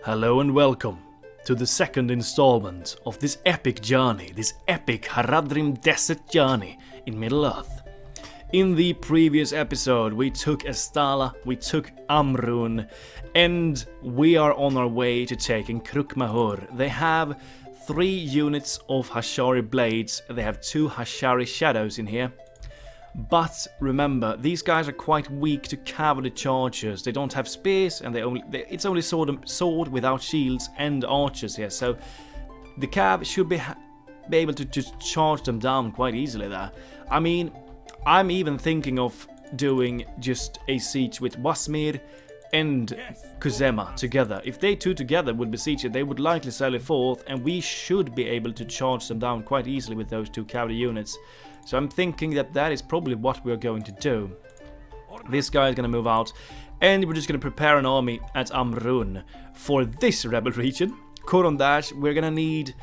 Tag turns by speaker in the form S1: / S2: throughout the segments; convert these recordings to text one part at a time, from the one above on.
S1: Hello and welcome to the second installment of this epic journey, this epic Haradrim desert journey in Middle-earth. In the previous episode we took Estala, we took Amrûn, and we are on our way to taking Krukmahur. They have 3 units of Hashari blades, they have 2 Hashari shadows in here. But remember, these guys are quite weak to cavalry chargers. They don't have spears, and it's only sword without shields and archers here. So the cav should be able to just charge them down quite easily there. I mean, I'm even thinking of doing just a siege with Wasmir and Kuzema together. If they two together would besiege it, they would likely sally forth, and we should be able to charge them down quite easily with those 2 cavalry units. So I'm thinking that that is probably what we're going to do. This guy is going to move out, and we're just going to prepare an army at Amrûn. For this rebel region, Koron Dash, we're going to need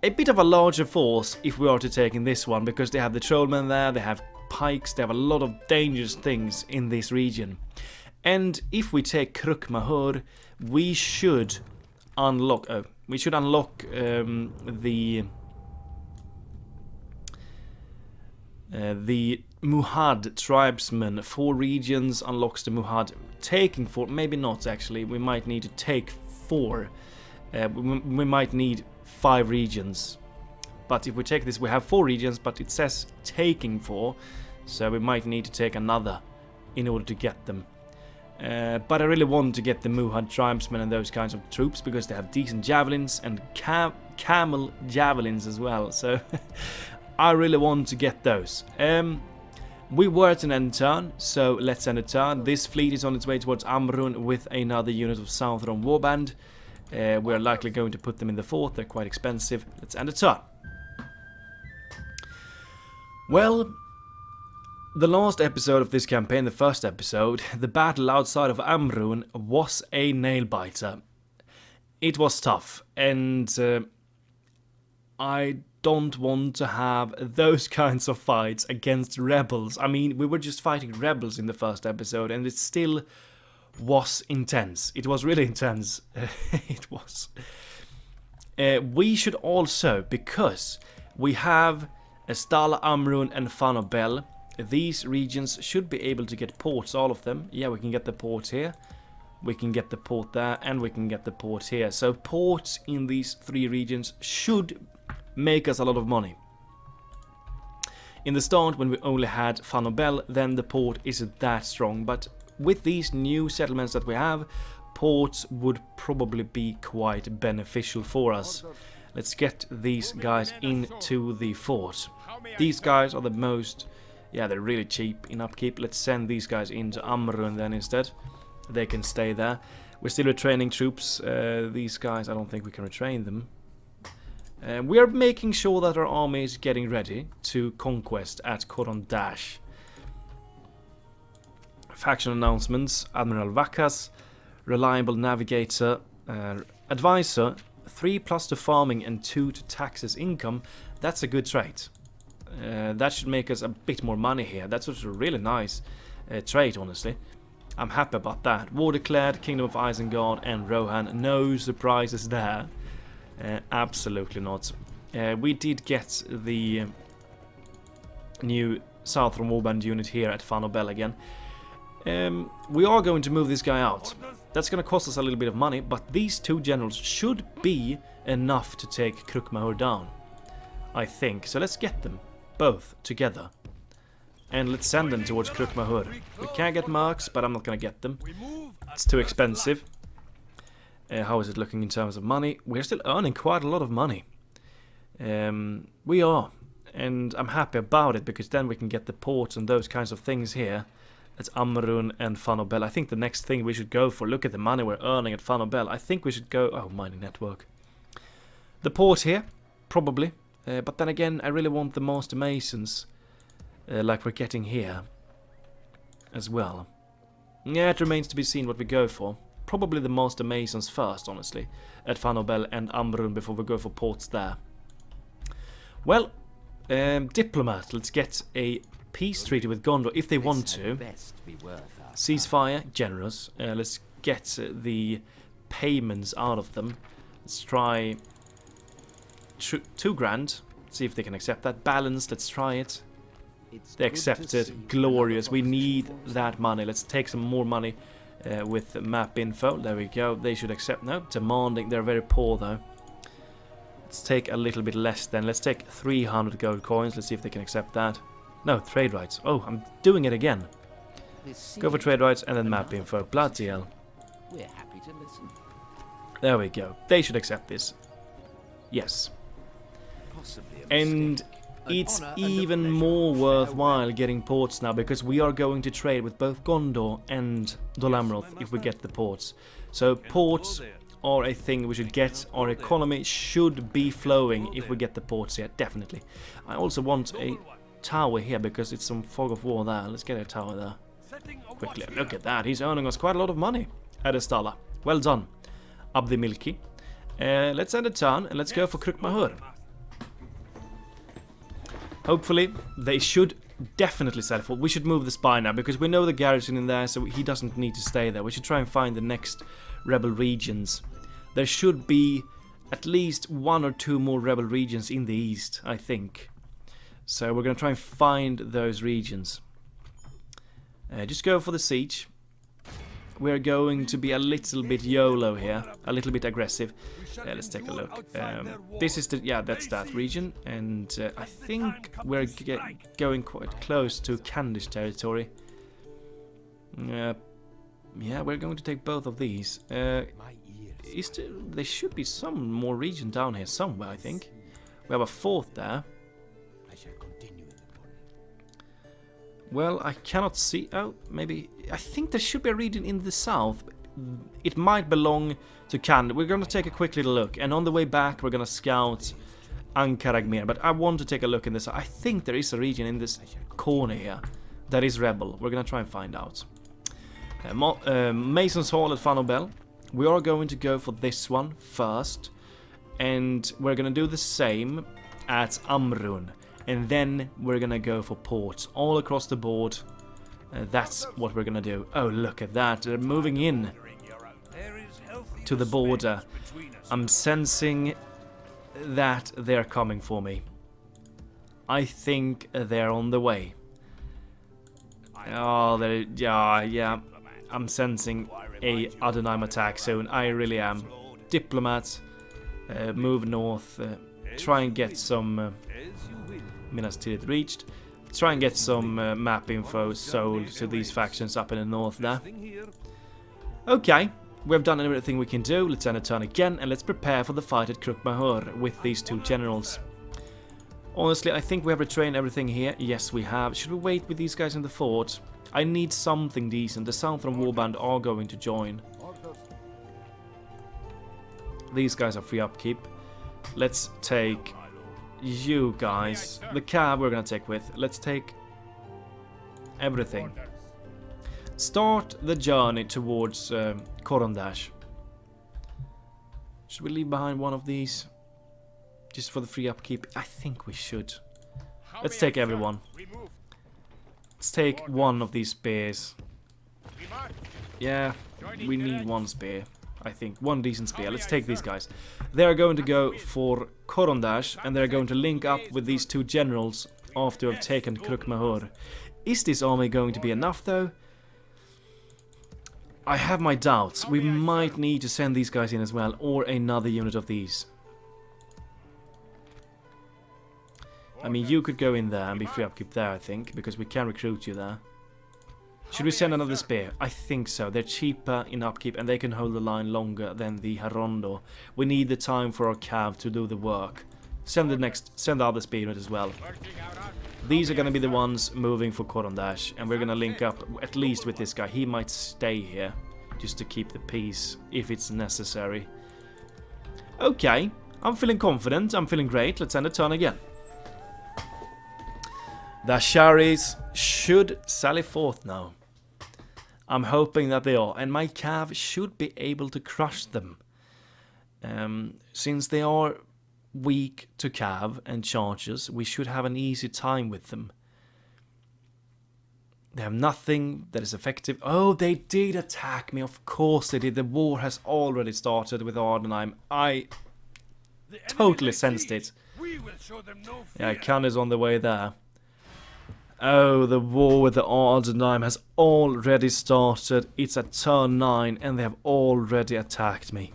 S1: a bit of a larger force if we are to take in this one, because they have the trollmen there, they have pikes, they have a lot of dangerous things in this region. And if we take Krukmahur, we should unlock the Muhad tribesmen. 4 regions unlocks the Muhad. Taking 4, maybe not actually. We might need to take 4. We might need 5 regions. But if we take this, we have 4 regions, but it says taking 4. So we might need to take another in order to get them. But I really want to get the Muhad tribesmen and those kinds of troops, because they have decent javelins and camel javelins as well. So I really want to get those. We were at an end turn, so let's end a turn. This fleet is on its way towards Amrûn with another unit of Southron warband. We're likely going to put them in the fort, they're quite expensive. Let's end a turn. Well, the last episode of this campaign, the first episode, the battle outside of Amrûn was a nail-biter. It was tough, and I don't want to have those kinds of fights against rebels. I mean, we were just fighting rebels in the first episode, and it still was intense. It was really intense. It was. We should also, because we have Estala, Amrûn, and Fanobel, these regions should be able to get ports, all of them. Yeah, we can get the port here, we can get the port there, and we can get the port here. So ports in these 3 regions should make us a lot of money. In the start, when we only had Fanobel, then the port isn't that strong, but with these new settlements that we have, ports would probably be quite beneficial for us. Let's get these guys into the fort. These guys are the most... yeah, they're really cheap in upkeep. Let's send these guys into Amrûn then instead. They can stay there. We're still retraining troops. These guys, I don't think we can retrain them. We are making sure that our army is getting ready to conquest at Koron Dash. Faction announcements. Admiral Vakas, reliable navigator, advisor, 3+ to farming and 2 to taxes income. That's a good trait. That should make us a bit more money here. That's a really nice trait, honestly. I'm happy about that. War declared, Kingdom of Isengard and Rohan. No surprises there. Absolutely not. We did get the new Southron warband unit here at Fanobel again. We are going to move this guy out. That's going to cost us a little bit of money, but these 2 generals should be enough to take Krukmahur down, I think. So let's get them both together, and let's send them towards Krukmahur. We can get marks, but I'm not going to get them. It's too expensive. How is it looking in terms of money? We're still earning quite a lot of money. We are, and I'm happy about it, because then we can get the ports and those kinds of things here at Amrûn and Fanobel. I think the next thing we should go for, look at the money we're earning at Fanobel. I think we should go, oh, mining network. The port here, probably. But then again, I really want the Master Masons, like we're getting here, as well. Yeah, it remains to be seen what we go for. Probably the Master Masons first, honestly, at Fanobel and Amrûn before we go for ports there. Well, Diplomat, let's get a peace treaty with Gondor if they want to. Ceasefire, generous. Let's get the payments out of them. Let's try 2 grand. See if they can accept that. Balance, let's try it. They accepted. Glorious. We need that money. Let's take some more money with map info. There we go. They should accept. No, demanding. They're very poor though. Let's take a little bit less then. Let's take 300 gold coins. Let's see if they can accept that. No, trade rights. Oh, I'm doing it again. Go for trade rights and then map info. Bloody hell.
S2: We're happy to listen.
S1: There we go. They should accept this. Yes. And it's even more worthwhile getting ports now, because we are going to trade with both Gondor and Dol Amroth if we get the ports. So ports are a thing we should get. Our economy should be flowing if we get the ports here, definitely. I also want a tower here because it's some fog of war there. Let's get a tower there. Quickly, look at that. He's earning us quite a lot of money. Adestala. Well done. Abdi Milki. Let's end a turn and let's go for Krukmahur. Hopefully, they should definitely settle for. We should move the spy now because we know the garrison in there, so he doesn't need to stay there. We should try and find the next rebel regions. There should be at least 1 or 2 more rebel regions in the east, I think. So we're going to try and find those regions. Just go for the siege. We're going to be a little bit YOLO here, a little bit aggressive. Let's take a look. This is the, yeah, that's that region, and I think we're going quite close to Candish territory. Yeah, we're going to take both of these. There should be some more region down here somewhere, I think. We have a 4th there. Well, I cannot see. Oh, maybe. I think there should be a region in the south. It might belong to Canada. We're going to take a quick little look. And on the way back, we're going to scout Ankaragmir. But I want to take a look in this. I think there is a region in this corner here that is rebel. We're going to try and find out. Mason's Hall at Fanobel. We are going to go for this one first. And we're going to do the same at Amrun. And then we're gonna go for ports all across the board. That's what we're gonna do. Oh, look at that. They're moving in to the border. I'm sensing that they're coming for me. I think they're on the way. Oh, they're... Yeah. I'm sensing a ADûNAIM attack soon. I really am. Diplomats, move north. Try and get some... Minas Tirith reached. Try and get some map info sold to these factions up in the north there. Okay, we've done everything we can do. Let's end a turn again and let's prepare for the fight at Krukmahur with these 2 generals. Honestly, I think we have retrained everything here. Yes, we have. Should we wait with these guys in the fort? I need something decent. The Southern Warband are going to join. These guys are free upkeep. Let's take... you guys, the cab we're gonna take with. Let's take everything. Start the journey towards Koron. Should we leave behind one of these just for the free upkeep? I think we should. Let's take everyone. Let's take one of these spears. Yeah, we need 1 spear. I think 1 decent spear. Let's take these guys. They're going to go for Koron, and they're going to link up with these 2 generals after we've taken Krukmahur. Is this army going to be enough though? I have my doubts. We might need to send these guys in as well, or another unit of these. I mean, you could go in there and be free upkeep there, I think, because we can recruit you there. Should we send another spear? I think so. They're cheaper in upkeep and they can hold the line longer than the Harondor. We need the time for our cav to do the work. Send the other spear unit as well. These are going to be the ones moving for Koron, and we're going to link up at least with this guy. He might stay here just to keep the peace if it's necessary. Okay, I'm feeling confident. I'm feeling great. Let's end a turn again. The Asharis should sally forth now. I'm hoping that they are, and my cav should be able to crush them. Since they are weak to cav and charges, we should have an easy time with them. They have nothing that is effective. Oh, they did attack me. Of course they did. The war has already started with Ar-Adûnâi. I totally sensed it. Yeah, Khan is on the way there. Oh, the war with the Ar-Adûnâi has already started. It's at turn 9 and they have already attacked me.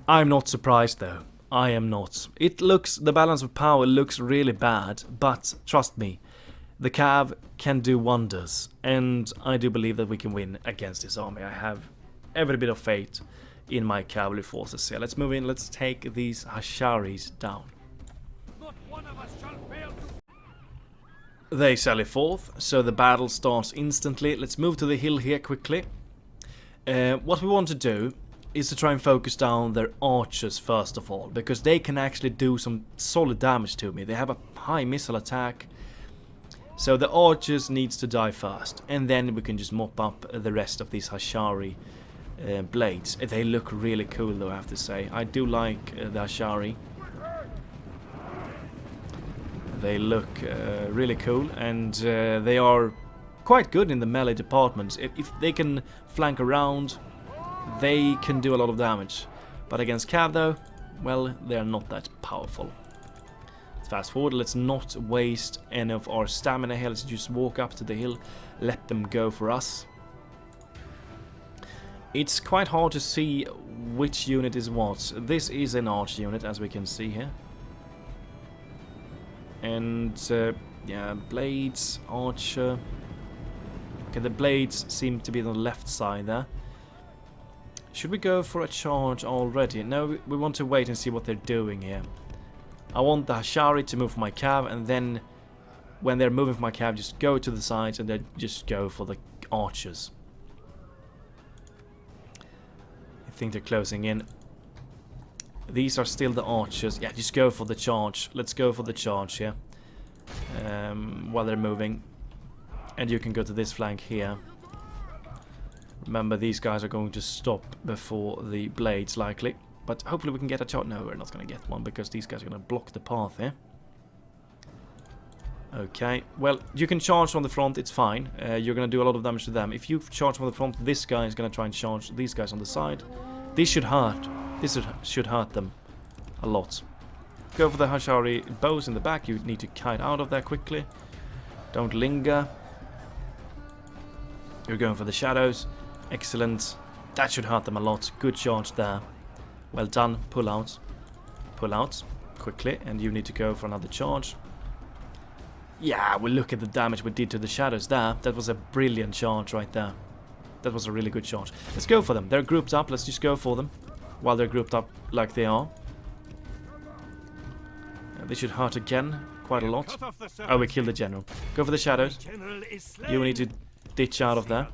S1: I'm not surprised though. I am not. The balance of power looks really bad, but trust me, the Cav can do wonders, and I do believe that we can win against this army. I have every bit of faith in my cavalry forces here. Let's move in, let's take these Hasharis down.
S3: Not one of us shall fail.
S1: They sally forth, so the battle starts instantly. Let's move to the hill here quickly. What we want to do is to try and focus down their archers first of all, because they can actually do some solid damage to me. They have a high missile attack, so the archers needs to die first, and then we can just mop up the rest of these Hashari blades. They look really cool though, I have to say. I do like the Hashari. They look really cool, and they are quite good in the melee department. If they can flank around, they can do a lot of damage. But against Cav though, well, they are not that powerful. Let's fast forward, let's not waste any of our stamina here. Let's just walk up to the hill, let them go for us. It's quite hard to see which unit is what. This is an arch unit, as we can see here. And yeah, blades, archer. Okay, the blades seem to be on the left side there. Should we go for a charge already? No, we want to wait and see what they're doing here. I want the Hashari to move for my cav, and then when they're moving for my cav, just go to the sides and then just go for the archers. I think they're closing in. These are still the archers. Yeah, just go for the charge. Let's go for the charge here. While they're moving. And you can go to this flank here. Remember, these guys are going to stop before the blades, likely. But hopefully we can get a charge. No, we're not going to get one, because these guys are going to block the path here. Okay, well, you can charge from the front, it's fine. You're going to do a lot of damage to them. If you charge from the front, this guy is going to try and charge these guys on the side. This should hurt. This should hurt them a lot. Go for the Hashari bows in the back. You need to kite out of there quickly. Don't linger. You're going for the shadows. Excellent. That should hurt them a lot. Good charge there. Well done. Pull out. Pull out quickly. And you need to go for another charge. Yeah, well, look at the damage we did to the shadows there. That was a brilliant charge right there. That was a really good charge. Let's go for them. They're grouped up. Let's just go for them while they're grouped up like they are. They should hurt again quite a lot. Oh, we killed the general. Go for the shadows. You need to ditch out of there.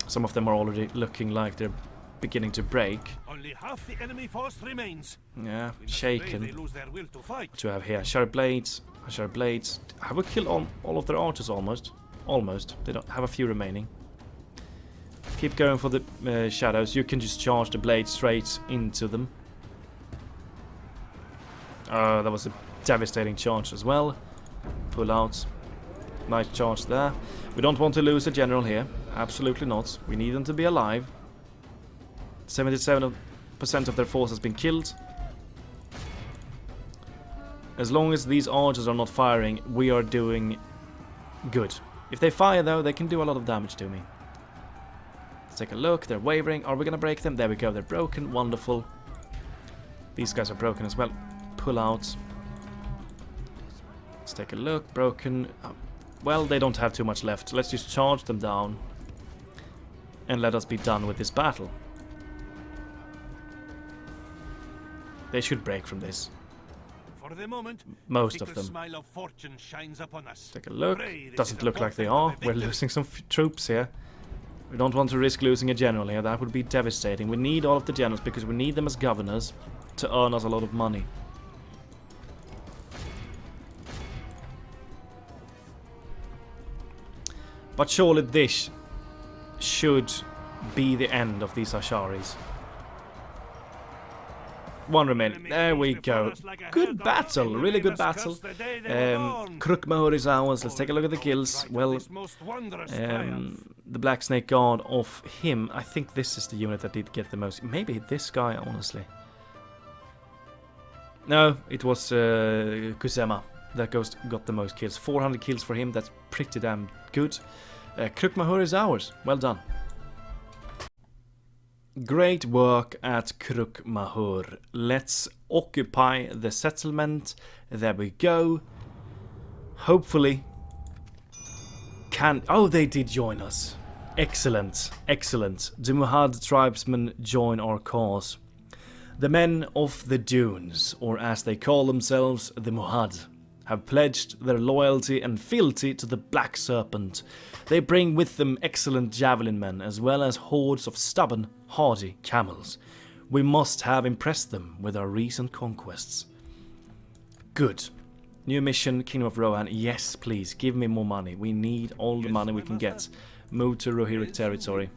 S1: Some of them are already looking like they're beginning to break.
S3: Only half the enemy force remains.
S1: Yeah, shaken. To have here sharp blades. Sharp blades. Have we killed all of their archers almost? Almost. They don't have a few remaining. Keep going for the shadows. You can just charge the blade straight into them. That was a devastating charge as well. Pull out. Nice charge there. We don't want to lose a general here. Absolutely not. We need them to be alive. 77% of their force has been killed. As long as these archers are not firing, we are doing good. If they fire though, they can do a lot of damage to me. Let's take a look. They're wavering. Are we going to break them? There we go. They're broken. Wonderful. These guys are broken as well. Pull out. Let's take a look. Broken. Well, they don't have too much left. Let's just charge them down. And let us be done with this battle. They should break from this.
S3: For the moment,
S1: most of them.
S3: Smile of fortune shines upon us.
S1: Take a look. Doesn't look like they are. We're losing some troops here. We don't want to risk losing a general here. That would be devastating. We need all of the generals because we need them as governors to earn us a lot of money. But surely this should be the end of these Asharis. One remaining. There we go. Good battle. Really good battle. Krukmahur is ours. Let's take a look at the kills. Well, the Black Snake Guard of him. I think this is the unit that did get the most. Maybe this guy, honestly. No, it was Kusema that got the most kills. 400 kills for him. That's pretty damn good. Krukmahur is ours. Well done. Great work at Krukmahur. Let's occupy the settlement. There we go. Hopefully. Oh, they did join us. Excellent. Excellent. The Muhad tribesmen join our cause. The men of the dunes, or as they call themselves, the Muhad, have pledged their loyalty and fealty to the Black Serpent. They bring with them excellent javelin men, as well as hordes of stubborn, hardy camels. We must have impressed them with our recent conquests. Good. New mission, Kingdom of Rohan. Yes, please, give me more money. We need all the money we can get. Move to Rohirric territory.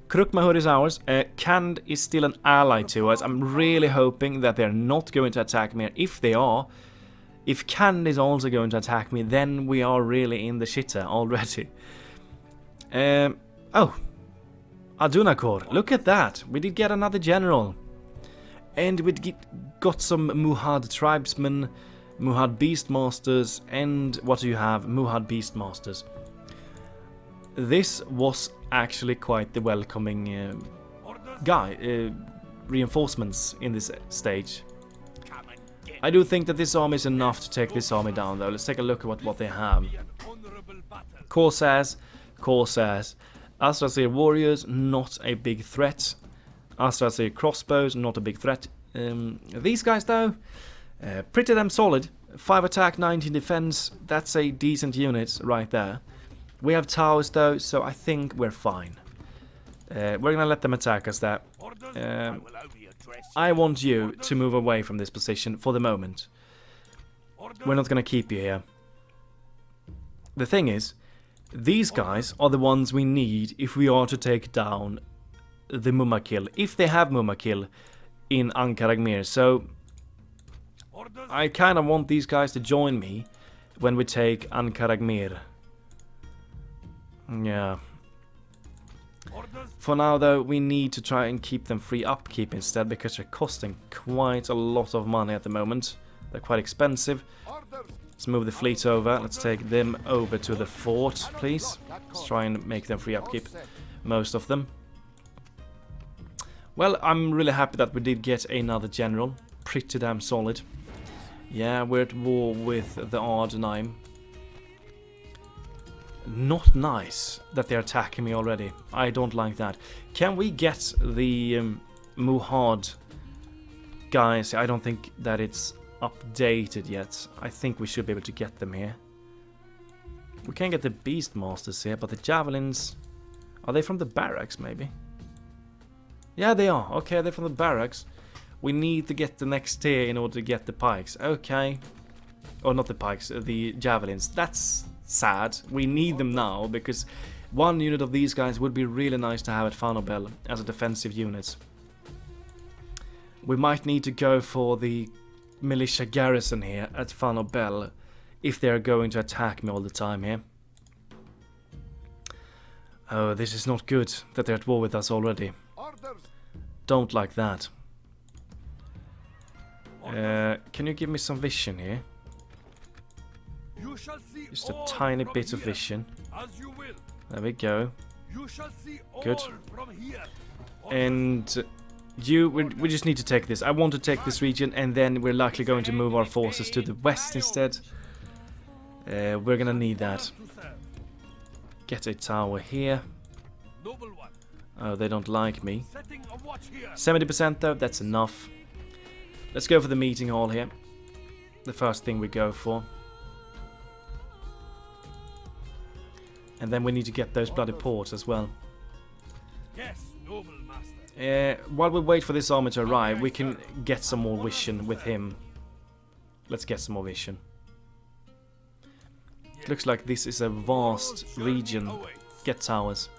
S1: Krukmahur is ours. Khand is still an ally to us. I'm really hoping that they're not going to attack me. If they are, if Khand is also going to attack me, then we are really in the shitter already. Oh. ADûNAIM. Look at that. We did get another general. And we got some Muhad tribesmen, Muhad beastmasters, and what do you have? Muhad beastmasters. This was actually quite the welcoming reinforcements in this stage. I do think that this army is enough to take this army down, though. Let's take a look at what they have. Corsairs. Yggdrasil warriors, not a big threat. Yggdrasil crossbows, not a big threat. These guys, though, pretty damn solid. 5 attack, 19 defense. That's a decent unit right there. We have towers, though, so I think we're fine. We're gonna let them attack us there. I want you to move away from this position for the moment. We're not gonna keep you here. The thing is, these guys are the ones we need if we are to take down the Mumakil. If they have Mumakil in Ankaragmir. So I kind of want these guys to join me when we take Ankaragmir. Yeah. For now, though, we need to try and keep them free upkeep instead, because they're costing quite a lot of money at the moment. They're quite expensive. Let's move the fleet over. Let's take them over to the fort, please. Let's try and make them free upkeep. Most of them. Well, I'm really happy that we did get another general. Pretty damn solid. Yeah, we're at war with the ADÜNAIM. Not nice that they're attacking me already. I don't like that. Can we get the Muhad guys? I don't think that it's updated yet. I think we should be able to get them here. We can get the Beastmasters here, but the Javelins... Are they from the barracks, maybe? Yeah, they are. Okay, they're from the barracks. We need to get the next tier in order to get the pikes. Okay. Or not the pikes, the Javelins. That's sad. We need them now, because one unit of these guys would be really nice to have at Fanobel as a defensive unit. We might need to go for the militia garrison here at Fanobel if they're going to attack me all the time here. Oh, this is not good that they're at war with us already. Don't like that. Can you give me some vision here? Just a tiny bit of vision. There we go. Good. And we just need to take this. I want to take this region, and then we're likely going to move our forces to the west instead. We're gonna need that. Get a tower here. Oh, they don't like me. 70% though, that's enough. Let's go for the meeting hall here. The first thing we go for. And then we need to get those bloody ports as well. While we wait for this army to arrive, we can get some more vision with him. Let's get some more vision. Looks like this is a vast region. Get towers.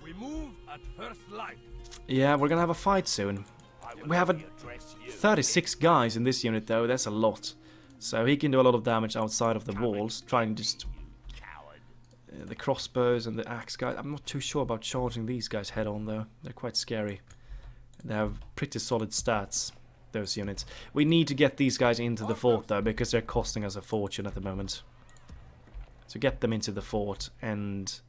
S3: We move at first light.
S1: Yeah, we're gonna have a fight soon. We have 36 guys in this unit though, that's a lot. So he can do a lot of damage outside of the walls, trying just... the crossbows and the axe guys. I'm not too sure about charging these guys head on though. They're quite scary. They have pretty solid stats, those units. We need to get these guys into the fort though, because they're costing us a fortune at the moment. So get them into the fort and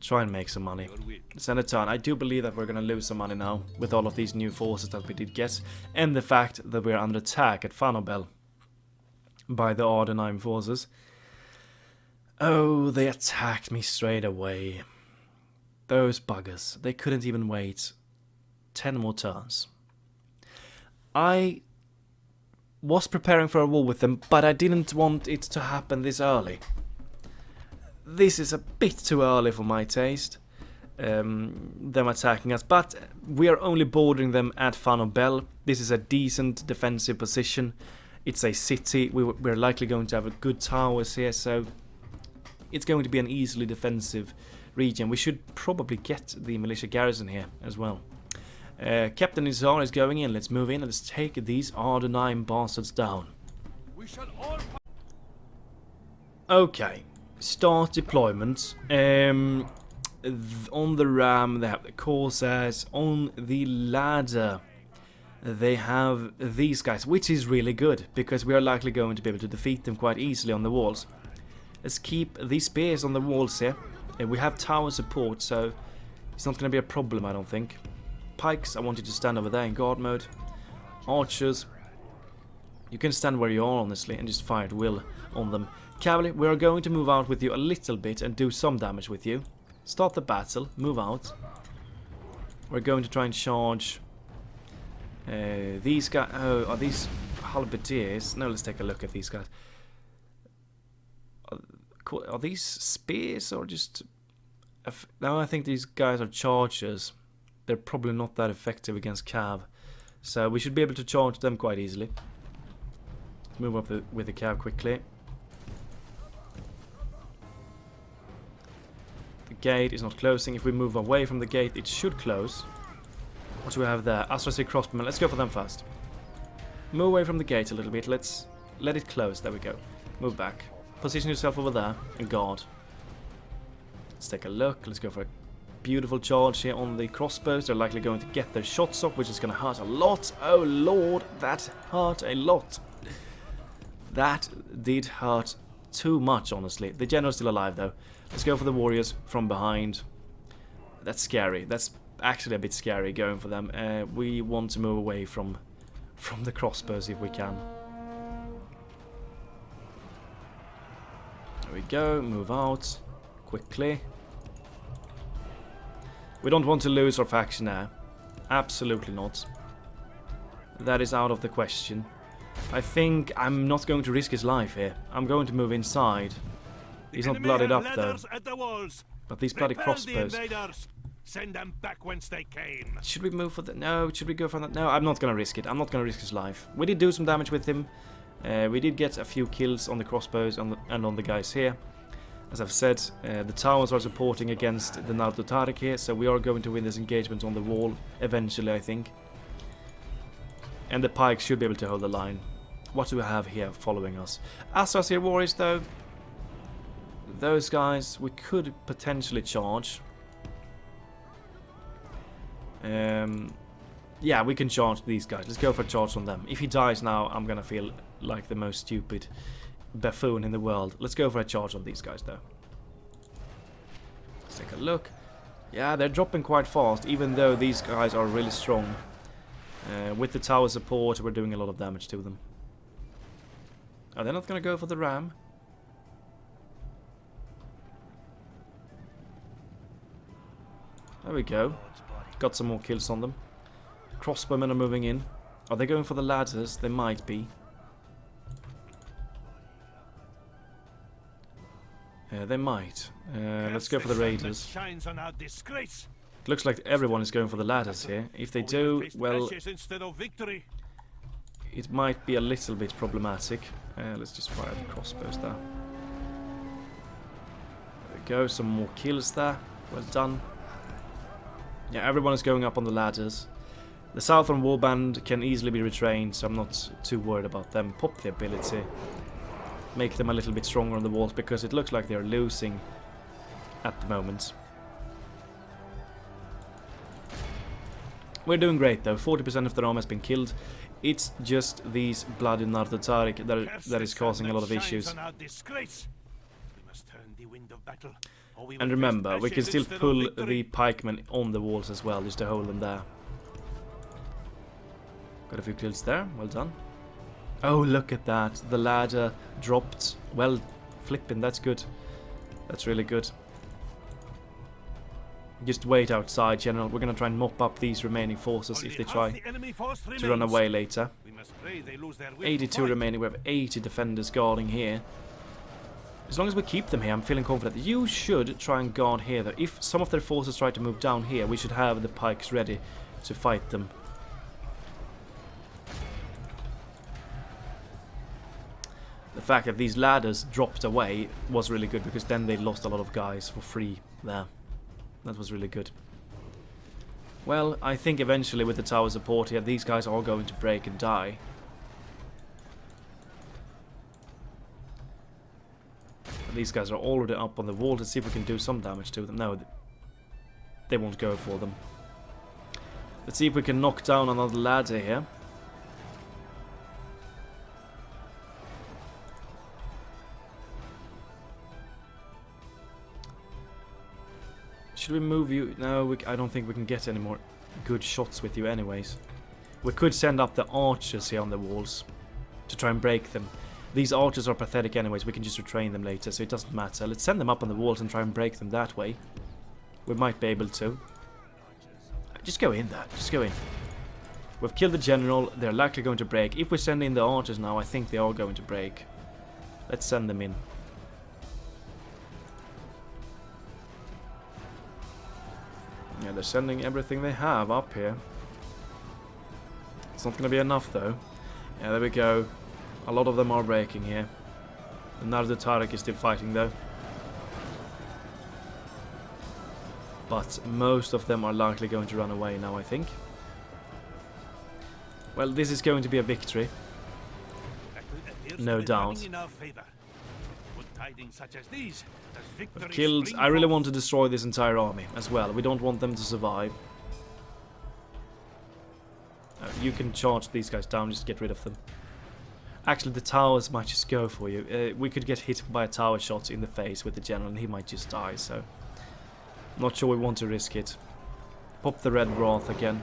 S1: try and make some money. Send a turn. I do believe that we're going to lose some money now with all of these new forces that we did get, and the fact that we're under attack at Fanobel by the ADûNAIM forces. Oh, they attacked me straight away. Those buggers. They couldn't even wait 10 more turns. I was preparing for a war with them, but I didn't want it to happen this early. This is a bit too early for my taste, them attacking us, but we are only bordering them at Fanobel. This is a decent defensive position. It's a city. We're likely going to have a good towers here, so it's going to be an easily defensive region. We should probably get the militia garrison here as well. Captain Izar is going in. Let's move in and let's take these ADûNAIM bastards down.
S3: We shall all...
S1: Okay, start deployment. On the ram they have the corsairs. On the ladder they have these guys, which is really good because we are likely going to be able to defeat them quite easily on the walls. Let's keep these spears on the walls here. We have tower support, so it's not going to be a problem, I don't think. Pikes, I want you to stand over there in guard mode. Archers, you can stand where you are, honestly, and just fire at will on them. Cavalry, we are going to move out with you a little bit and do some damage with you. Start the battle, move out. We're going to try and charge these guys. Oh, are these halberdiers? No, let's take a look at these guys. Are these spears or just... No, I think these guys are chargers. They're probably not that effective against cav. So we should be able to charge them quite easily. Let's move up with the cav quickly. The gate is not closing. If we move away from the gate, it should close. What do we have there? Astrasi crossbowmen. Let's go for them first. Move away from the gate a little bit. Let's let it close. There we go. Move back. Position yourself over there and guard. Let's take a look. Let's go for a beautiful charge here on the crossbows. They're likely going to get their shots off, which is going to hurt a lot. Oh lord, that hurt a lot. That did hurt too much, honestly. The general's still alive though. Let's go for the warriors from behind. That's scary. That's actually a bit scary going for them. We want to move away from the crossbows if we can. There we go, move out quickly. We don't want to lose our faction now. Absolutely not. That is out of the question. I think I'm not going to risk his life here. I'm going to move inside. He's not blooded up though. But these bloody crossbows.
S3: Send them back whence they came.
S1: Should we move for that? No, should we go for that? No, I'm not going to risk it. I'm not going to risk his life. We did do some damage with him. We did get a few kills on the crossbows and on the guys here. As I've said, the towers are supporting against the Noldor here, so we are going to win this engagement on the wall eventually, I think. And the pikes should be able to hold the line. What do we have here following us? Astrasi warriors, though. Those guys we could potentially charge. Yeah, we can charge these guys. Let's go for a charge on them. If he dies now, I'm gonna feel like the most stupid buffoon in the world. Let's go for a charge on these guys, though. Let's take a look. Yeah, they're dropping quite fast, even though these guys are really strong. With the tower support, we're doing a lot of damage to them. Are they not gonna go for the ram? There we go. Got some more kills on them. Crossbowmen are moving in. Are they going for the ladders? They might be. They might. Let's go for the raiders. Looks like everyone is going for the ladders here. If they do, well, it might be a little bit problematic. Let's just fire the crossbows there. There we go, some more kills there. Well done. Yeah, everyone is going up on the ladders. The Southern Warband can easily be retrained, so I'm not too worried about them. Pop the ability. Make them a little bit stronger on the walls, because it looks like they're losing at the moment. We're doing great though. 40% of their army has been killed. It's just these bloody Nardotarik that is causing a lot of issues. And remember, we can still pull the pikemen on the walls as well, just to hold them there. Got a few kills there, well done. Oh, look at that, the ladder dropped. Well, flipping, that's good. That's really good. Just wait outside, General. We're gonna try and mop up these remaining forces if they try to run away later. 82 remaining, we have 80 defenders guarding here. As long as we keep them here, I'm feeling confident. You should try and guard here though. If some of their forces try to move down here, we should have the pikes ready to fight them. The fact that these ladders dropped away was really good, because then they lost a lot of guys for free there. That was really good. Well, I think eventually with the tower support here, these guys are going to break and die. These guys are already up on the wall. Let's see if we can do some damage to them. No, they won't go for them. Let's see if we can knock down another ladder here. Should we move you? No, I don't think we can get any more good shots with you anyways. We could send up the archers here on the walls to try and break them. These archers are pathetic anyways, we can just retrain them later, so it doesn't matter. Let's send them up on the walls and try and break them that way. We might be able to. Just go in there, just go in. We've killed the general, they're likely going to break. If we send in the archers now, I think they are going to break. Let's send them in. Yeah, they're sending everything they have up here. It's not going to be enough though. Yeah, there we go. A lot of them are breaking here. The Nardotarik is still fighting though. But most of them are likely going to run away now, I think. Well, this is going to be a victory. No doubt. I've killed... I really want to destroy this entire army as well. We don't want them to survive. You can charge these guys down, just get rid of them. Actually, the towers might just go for you. We could get hit by a tower shot in the face with the general and he might just die, so... Not sure we want to risk it. Pop the red wrath again.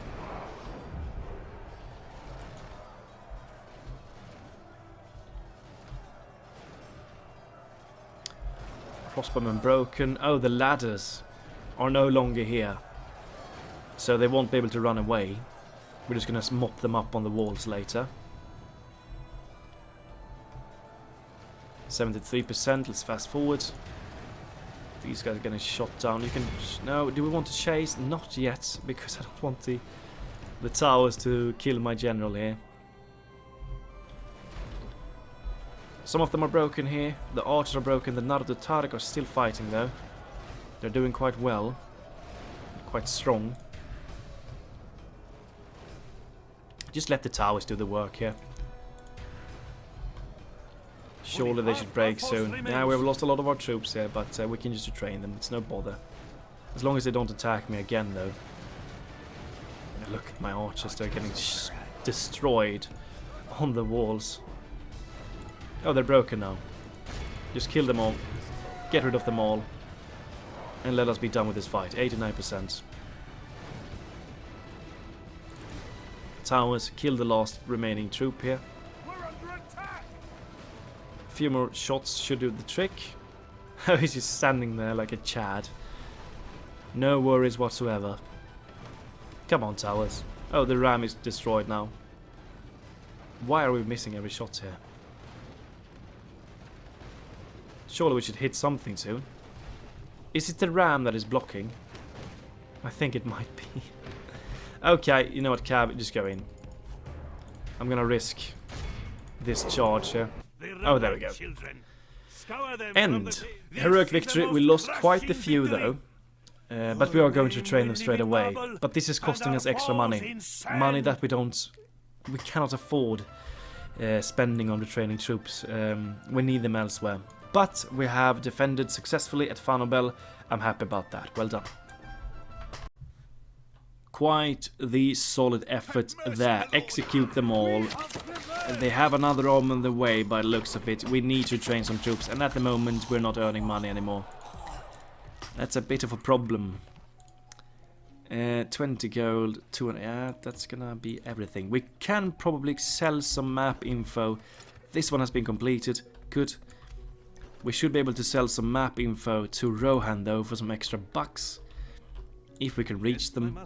S1: Crossbowmen broken. Oh, the ladders are no longer here. So they won't be able to run away. We're just going to mop them up on the walls later. 73%. Let's fast forward. These guys are getting shot down. You can... No, do we want to chase? Not yet, because I don't want the towers to kill my general here. Some of them are broken here. The archers are broken. The Nardotarik are still fighting though. They're doing quite well. Quite strong. Just let the towers do the work here. Surely they should break soon. Yeah, we've lost a lot of our troops here, but we can just retrain them. It's no bother. As long as they don't attack me again though. Look at my archers. They're getting destroyed on the walls. Oh, they're broken now. Just kill them all. Get rid of them all. And let us be done with this fight. 89%. Towers, kill the last remaining troop here. A few more shots should do the trick. Oh, he's just standing there like a Chad. No worries whatsoever. Come on, towers. Oh, the ram is destroyed now. Why are we missing every shot here? Surely we should hit something soon. Is it the ram that is blocking? I think it might be. Okay, you know what, Cab, just go in. I'm gonna risk this charge here. Oh, there we go. End. Heroic victory. We lost quite a few though. But we are going to train them straight away. But this is costing us extra money. Money that we cannot afford spending on the training troops. We need them elsewhere. But we have defended successfully at Fanobel. I'm happy about that. Well done. Quite the solid effort there. Execute them all. They have another arm on the way by the looks of it. We need to train some troops, and at the moment we're not earning money anymore. That's a bit of a problem. 20 gold, 200, yeah, that's gonna be everything. We can probably sell some map info. This one has been completed. Good. We should be able to sell some map info to Rohan though for some extra bucks. If we can reach them.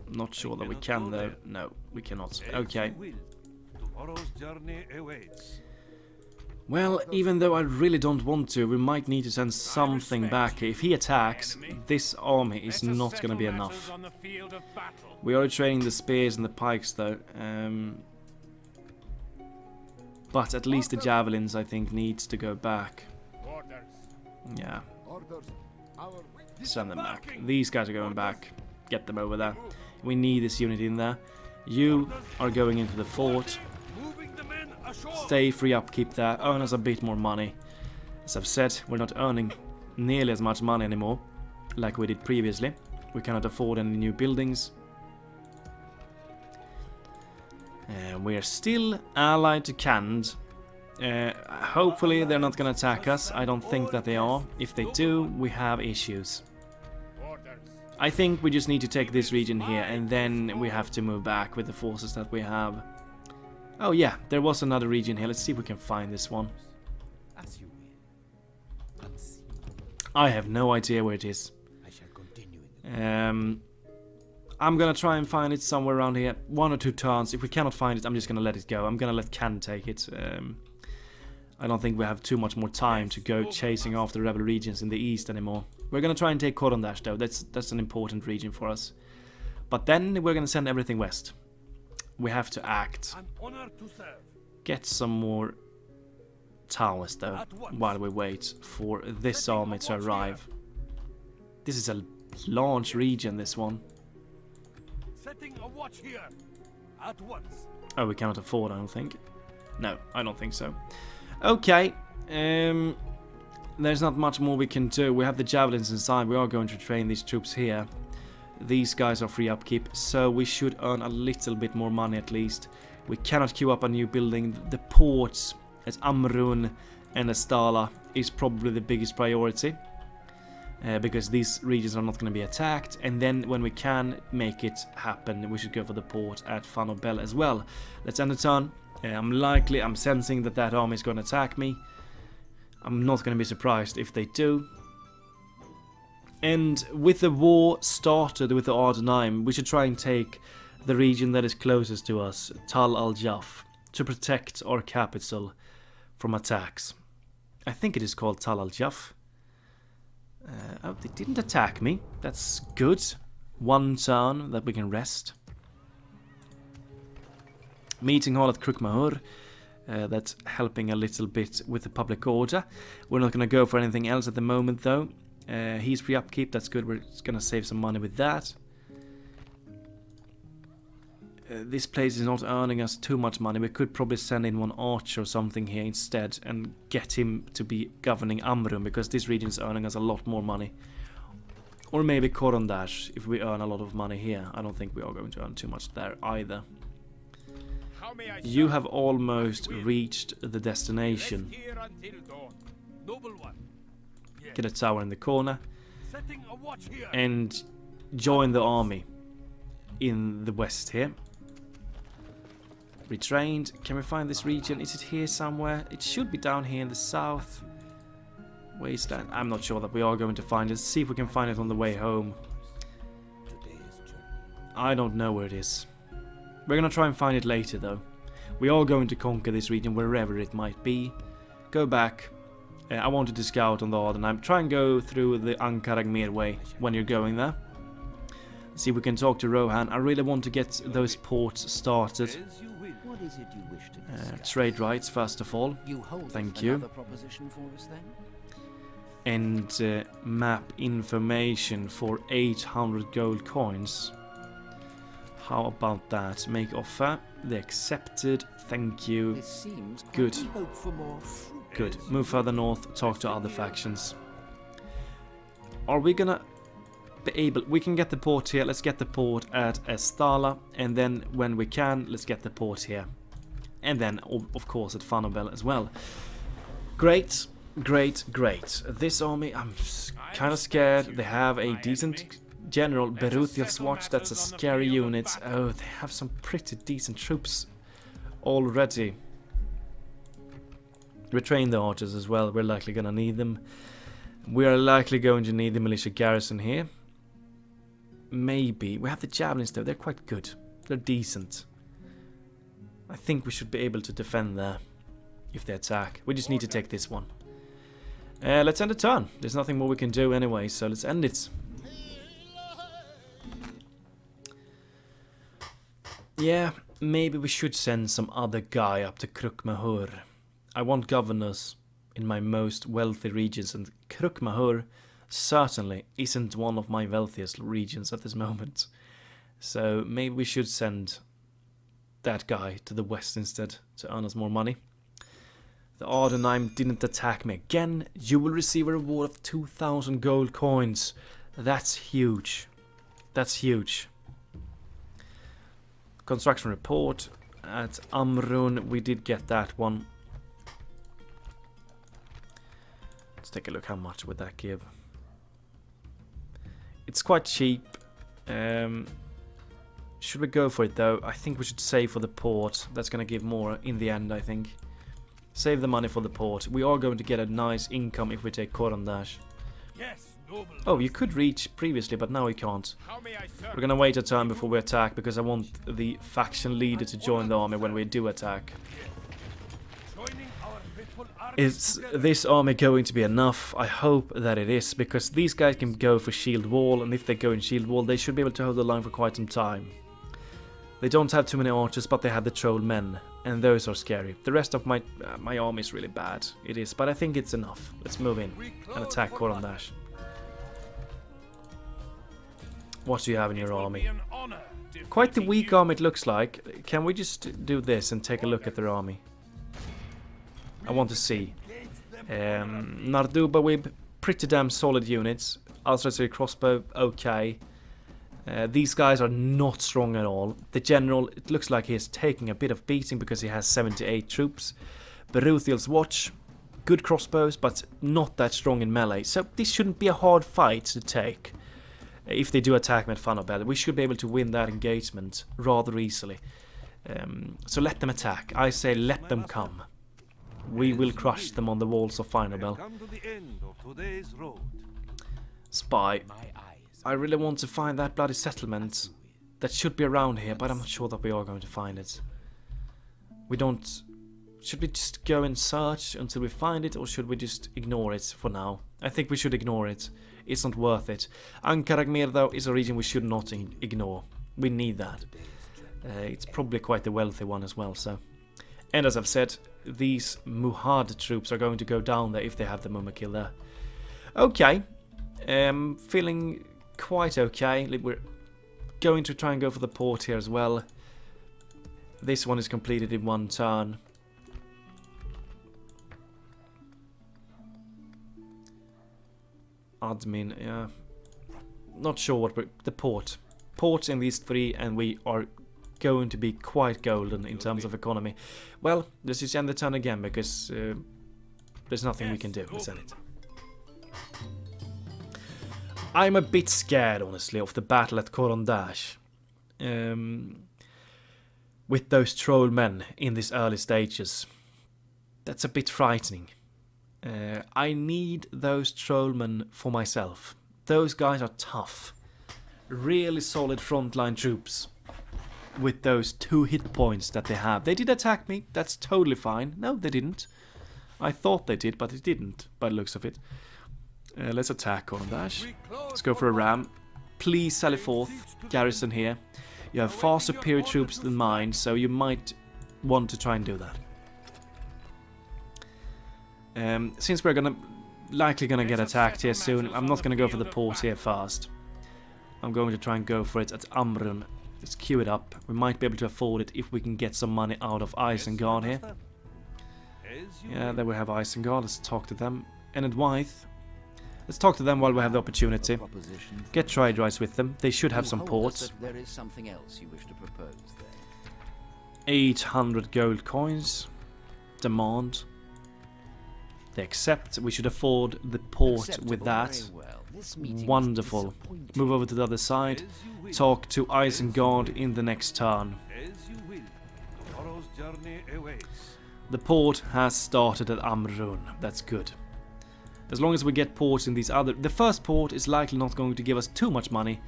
S1: Not sure that we can though. No, we cannot. Okay. Well, even though I really don't want to, we might need to send something back. If he attacks, this army is not going to be enough. We are training the spears and the pikes though. But at least the javelins, I think, needs to go back. Yeah. Send them back. These guys are going back. Get them over there. We need this unit in there. You are going into the fort. Stay free upkeep there. Earn us a bit more money. As I've said, we're not earning nearly as much money anymore like we did previously. We cannot afford any new buildings. We are still allied to Khand. Hopefully they're not going to attack us. I don't think that they are. If they do, we have issues. I think we just need to take this region here, and then we have to move back with the forces that we have. Oh yeah, there was another region here. Let's see if we can find this one. I have no idea where it is. I'm gonna try and find it somewhere around here. 1 or 2 turns. If we cannot find it, I'm just gonna let it go. I'm gonna let Khand take it. I don't think we have too much more time to go chasing after rebel regions in the east anymore. We're gonna try and take Koron though. That's an important region for us. But then we're gonna send everything west. We have to act. Get some more towers though, while we wait for this army to arrive. This is a large region, this one.
S3: Setting a watch here. At once.
S1: Oh, we cannot afford, I don't think. No, I don't think so. Okay. There's not much more we can do. We have the javelins inside. We are going to train these troops here. These guys are free upkeep, so we should earn a little bit more money at least. We cannot queue up a new building. The ports at Amrun and Astala is probably the biggest priority. Because these regions are not going to be attacked, and then when we can make it happen, we should go for the port at Fanobel as well. Let's end the turn. I'm sensing that that army is going to attack me. I'm not going to be surprised if they do. And with the war started with the Ar-Adûnâi, we should try and take the region that is closest to us, Tal al-Jaf, to protect our capital from attacks. I think it is called Tal al-Jaf. Oh, they didn't attack me. That's good. 1 turn that we can rest. Meeting hall at Krukmahur. That's helping a little bit with the public order. We're not going to go for anything else at the moment though. He's free upkeep, that's good. We're going to save some money with that. This place is not earning us too much money. We could probably send in 1 archer or something here instead and get him to be governing Amrun, because this region is earning us a lot more money. Or maybe Korondash, if we earn a lot of money here. I don't think we are going to earn too much there either. You have almost reached the destination. Get a tower in the corner and join the army in the west here. Retrained. Can we find this region? Is it here somewhere? It should be down here in the south. Where is that? I'm not sure that we are going to find it. Let's see if we can find it on the way home. I don't know where it is. We're gonna try and find it later though. We are going to conquer this region wherever it might be. Go back. I wanted to scout on the Ar-Adûnâi. Try and go through the Ankaragmir way when you're going there. See if we can talk to Rohan. I really want to get those ports started.
S2: What is it you wish to
S1: Trade rights first of all.
S2: You hold
S1: Thank you.
S2: proposition for us then?
S1: and map information for 800 gold coins. How about that? Make offer. They accepted. Thank you.
S2: This seems quite
S1: Good.
S2: the hope for more fruit.
S1: Good. Move further north. Talk to other factions. Are we gonna be able... We can get the port here. Let's get the port at Estala. And then when we can, let's get the port here. And then, of course, at Fanobel as well. Great. Great. Great. This army, I'm kind of scared. They have a decent... General Beruthiel's Watch, that's a scary unit. Oh, they have some pretty decent troops already. Retrain the archers as well, we're likely gonna need them. We are likely going to need the militia garrison here. Maybe. We have the javelins though, they're quite good. They're decent. I think we should be able to defend there if they attack. We just need to take this one. Let's end the turn. There's nothing more we can do anyway, so let's end it. Yeah, maybe we should send some other guy up to Krukmahur. I want governors in my most wealthy regions, and Krukmahur certainly isn't one of my wealthiest regions at this moment. So maybe we should send that guy to the west instead to earn us more money. The ADûNAIM didn't attack me again. You will receive a reward of 2,000 gold coins. That's huge. That's huge. Construction report at Amrun, we did get that one. Let's take a look how much would that give. It's quite cheap. Should we go for it though? I think we should save for the port. That's going to give more in the end, I think. Save the money for the port. We are going to get a nice income if we take Koron.
S3: Yes, noble.
S1: Oh, you could reach previously, but now we can't.
S3: How may I serve?
S1: We're gonna wait a turn before we attack, because I want the faction leader to join the army when we do attack.
S3: Joining our faithful army
S1: Is
S3: together.
S1: this army going to be enough? I hope that it is, because these guys can go for shield wall, and if they go in shield wall, they should be able to hold the line for quite some time. They don't have too many archers, but they have the troll men, and those are scary. The rest of my army is really bad. It is, but I think it's enough. Let's move in and attack Koron. What do you have in your army?
S3: An honor
S1: Quite the
S3: defeating
S1: weak
S3: you.
S1: army it looks like. Can we just do this and take a look at their army? I want to see. Nardubawib, pretty damn solid units. Ultra crossbow, okay. These guys are not strong at all. The general, it looks like he is taking a bit of beating because he has 78 troops. Beruthiel's Watch, good crossbows, but not that strong in melee. So this shouldn't be a hard fight to take. If they do attack me at Fanobel, we should be able to win that engagement rather easily. So let them attack. I say let them come. We will crush them on the walls of Fanobel.
S3: Come to the end of today's road.
S1: Spy.
S2: My eyes
S1: I really want to find that bloody settlement. That should be around here, but I'm not sure that we are going to find it. We don't... Should we just go and search until we find it, or should we just ignore it for now? I think we should ignore it. It's not worth it. Ankaragmir, though, is a region we should not ignore. We need that. It's probably quite a wealthy one as well, so... And as I've said, these Muhad troops are going to go down there if they have the Mumakil there. Okay. Feeling quite okay. We're going to try and go for the port here as well. This one is completed in one turn. Admin, yeah. Not sure what we're... The port. Ports in these three, and we are going to be quite golden in terms of economy. Well, let's just end the turn again, because there's nothing we can do. Let's end it. I'm a bit scared, honestly, of the battle at Koron. With those troll men in these early stages. That's a bit frightening. I need those trollmen for myself. Those guys are tough. Really solid frontline troops. With those 2 hit points that they have. They did attack me. That's totally fine. No, they didn't. I thought they did, but they didn't, by the looks of it. Let's attack Gondor. Let's go for a ram. Please sally forth. Garrison here. You have far superior troops than mine, so you might want to try and do that. Since we're gonna likely gonna get attacked here soon. I'm not gonna go for the port here first. I'm going to try and go for it at Amrun. Let's queue it up. We might be able to afford it if we can get some money out of Isengard here. Yeah, there we have Isengard. Let's talk to them. And at Wythe. Let's talk to them while we have the opportunity. Get trade rights with them. They should have some ports.
S2: There is something else you wish to propose there.
S1: 800 gold coins. Demand. They accept. We should afford the port with that. Wonderful. Move over to the other side. Talk to Isengard in the next turn. The port has started at Amrun. That's good. As long as we get ports in these other... The first port is likely not going to give us too much money.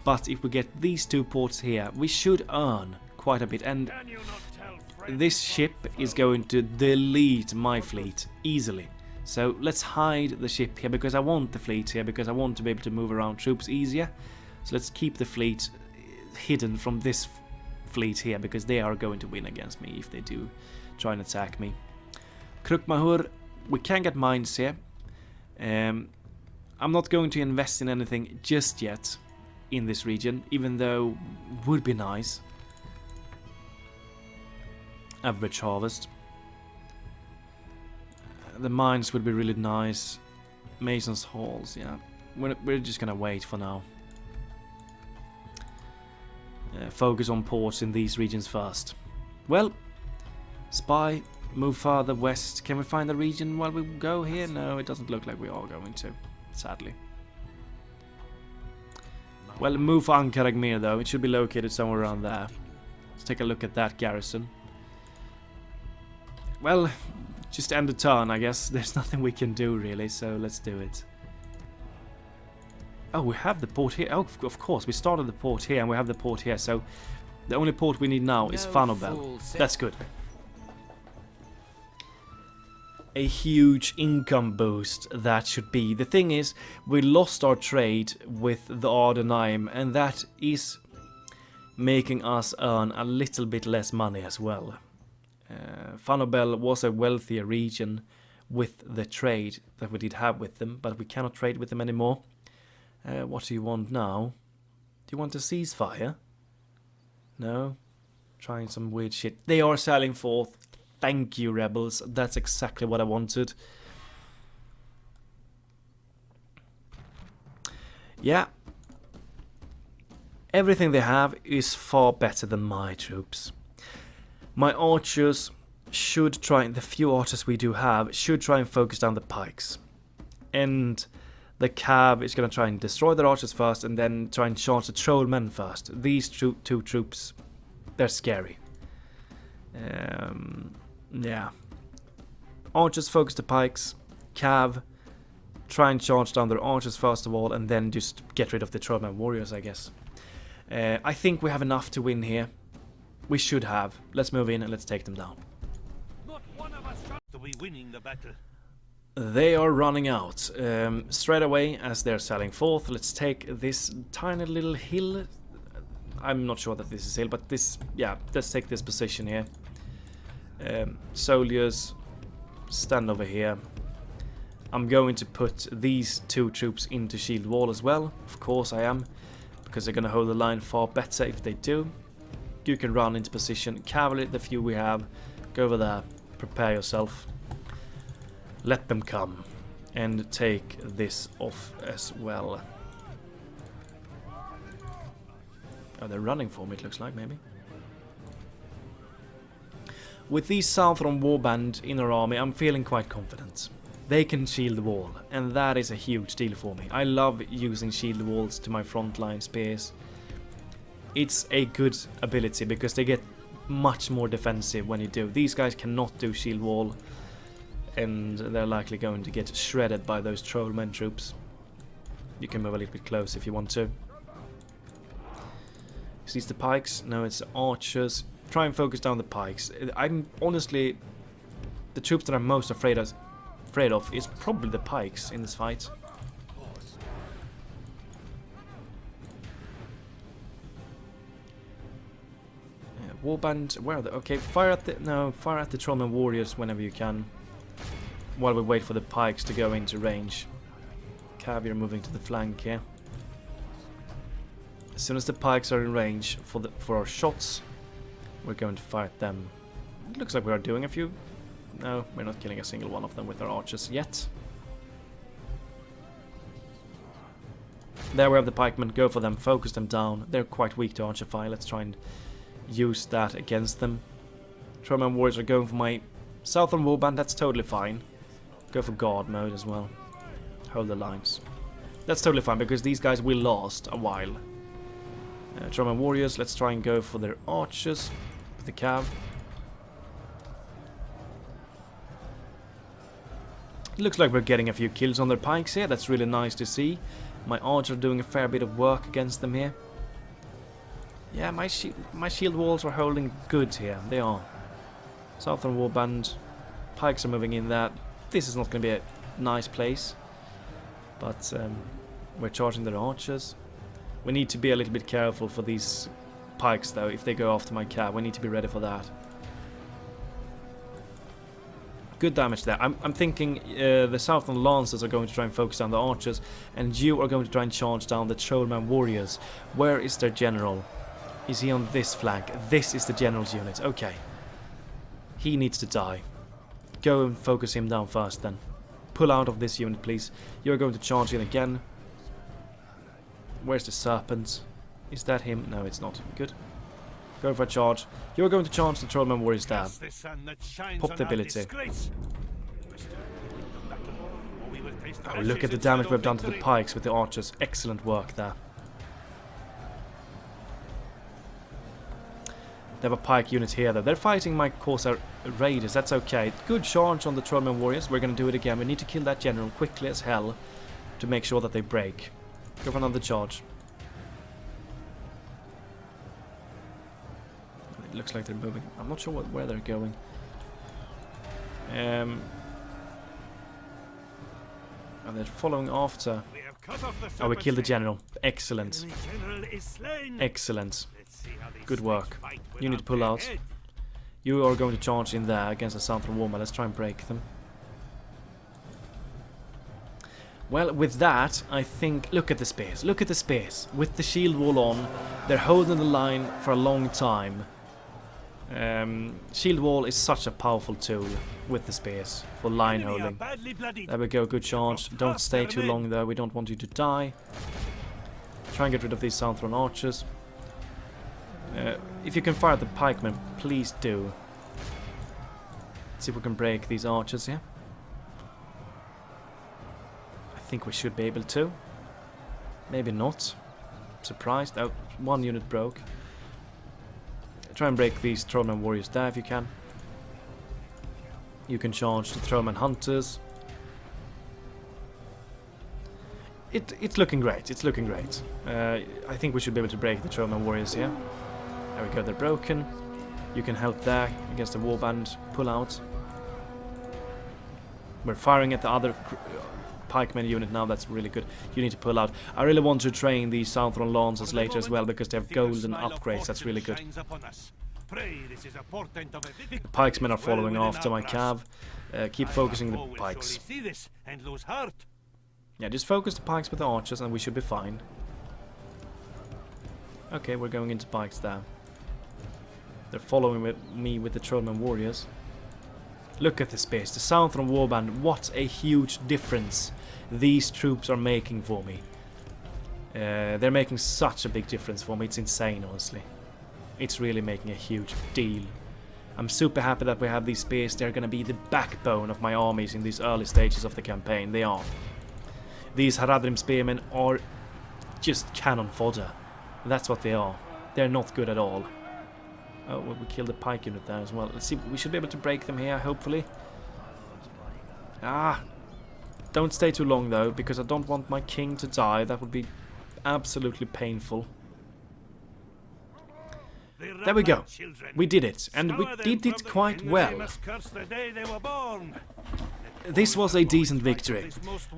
S1: But if we get these two ports here, we should earn quite a bit. And this ship is going to delete my fleet easily. So let's hide the ship here because I want the fleet here because I want to be able to move around troops easier. So let's keep the fleet hidden from this fleet here because they are going to win against me if they do try and attack me. Krukmahur, we can get mines here. I'm not going to invest in anything just yet in this region, even though it would be nice. Average harvest. The mines would be really nice. Mason's halls, yeah. We're just gonna wait for now. Focus on ports in these regions first. Well, spy, move farther west. Can we find the region while we go here? No, it doesn't look like we are going to, sadly. Well, move for Ankaragmir though. It should be located somewhere around there. Let's take a look at that garrison. Well, just end the turn, I guess. There's nothing we can do really, so let's do it. Oh, we have the port here. Oh, of course, we started the port here and we have the port here, so the only port we need now is Fanobel. That's good. A huge income boost that should be. The thing is, we lost our trade with the Ar-Adûnâi, and that is making us earn a little bit less money as well. Fanobel was a wealthier region with the trade that we did have with them, but we cannot trade with them anymore. What do you want now? Do you want a ceasefire? No? Trying some weird shit. They are sailing forth. Thank you, rebels. That's exactly what I wanted. Yeah. Everything they have is far better than my troops. My archers should try, the few archers we do have, should try and focus down the pikes. And the cav is going to try and destroy their archers first and then try and charge the trollmen first. These two troops, they're scary. Yeah. Archers focus the pikes. Cav, try and charge down their archers first of all and then just get rid of the trollmen warriors, I guess. I think we have enough to win here. We should have. Let's move in and let's take them down.
S3: Not one of us to be winning the battle.
S1: They are running out. Straight away as they're sailing forth, let's take this tiny little hill. I'm not sure that this is hill, but this, yeah, let's take this position here. Soldiers, stand over here. I'm going to put these two troops into shield wall as well. Of course I am, because they're going to hold the line far better if they do. You can run into position. Cavalry, the few we have, go over there. Prepare yourself. Let them come. And take this off as well. Oh, they're running for me, it looks like, maybe. With these Southron Warband in our army, I'm feeling quite confident. They can shield the wall, and that is a huge deal for me. I love using shield walls to my frontline spears. It's a good ability because they get much more defensive when you do. These guys cannot do shield wall, and they're likely going to get shredded by those trollmen troops. You can move a little bit close if you want to. Is these the pikes? No, it's archers. Try and focus down the pikes. I'm honestly, the troops that I'm most afraid of is probably the pikes in this fight. Warband, where are they? Okay, fire at the trollmen warriors whenever you can. while we wait for the pikes to go into range. Caviar moving to the flank here. As soon as the pikes are in range for our shots, we're going to fight them. It looks like we are doing a few. No, we're not killing a single one of them with our archers yet. There we have the pikemen. Go for them. Focus them down. They're quite weak to archer fire. Let's try and use that against them. Trollman warriors are going for my southern warband. That's totally fine. Go for guard mode as well. Hold the lines. That's totally fine because these guys will last a while. Trollman warriors. Let's try and go for their archers with the cav. It looks like we're getting a few kills on their pikes here. That's really nice to see. My archers are doing a fair bit of work against them here. Yeah, my shield walls are holding good here. They are. Southern warband. Pikes are moving in that. This is not going to be a nice place. But we're charging their archers. We need to be a little bit careful for these pikes though. If they go after my cav, we need to be ready for that. Good damage there. I'm thinking the southern lancers are going to try and focus on the archers, and you are going to try and charge down the trollman warriors. Where is their general? Is he on this flank? This is the general's unit. Okay. He needs to die. Go and focus him down first then. Pull out of this unit, please. You're going to charge in again. Where's the serpent? Is that him? No, it's not. Good. Go for a charge. You're going to charge the trollman warriors down. Pop the ability. Oh, look at the damage we've done to the pikes with the archers. Excellent work there. They have a pike unit here though. They're fighting my Corsair raiders. That's okay. Good charge on the trollman warriors. We're going to do it again. We need to kill that general quickly as hell to make sure that they break. Go for another charge. It looks like they're moving. I'm not sure where they're going. And they're following after. Oh, we killed the general. Excellent. Excellent. Good work. You need to pull out. You are going to charge in there against the southern warmer. Let's try and break them. Well, with that, I think... Look at the space. Look at the space. With the shield wall on, they're holding the line for a long time. Shield wall is such a powerful tool with the spears for line holding. There we go, good charge. Don't stay too long though, we don't want you to die. Try and get rid of these southern archers. If you can fire the pikemen, please do. Let's see if we can break these archers here. I think we should be able to. Maybe not. Surprised. Oh, one unit broke. Try and break these trollman warriors there if you can. You can charge the trollman hunters. It's looking great. It's looking great. I think we should be able to break the trollman warriors here. There we go. They're broken. You can help there against the warband. Pull out. We're firing at the other pikeman unit now. That's really good. You need to pull out. I really want to train these southern lancers later as well because they have golden upgrades. That's really good. The pikesmen are following after my cav. Keep focusing the pikes. Yeah, just focus the pikes with the archers and we should be fine. Okay, we're going into pikes there. They're following me with the trollman warriors. Look at the space. The southern warband. What a huge difference these troops are making for me. They're making such a big difference for me. It's insane, honestly. It's really making a huge deal. I'm super happy that we have these spears. They're going to be the backbone of my armies in these early stages of the campaign. They are. These Haradrim spearmen are just cannon fodder. That's what they are. They're not good at all. Oh, well, we killed the pike unit there as well. Let's see. We should be able to break them here, hopefully. Ah! Don't stay too long, though, because I don't want my king to die. That would be absolutely painful. There we go. We did it. And we did it quite well. This was a decent victory.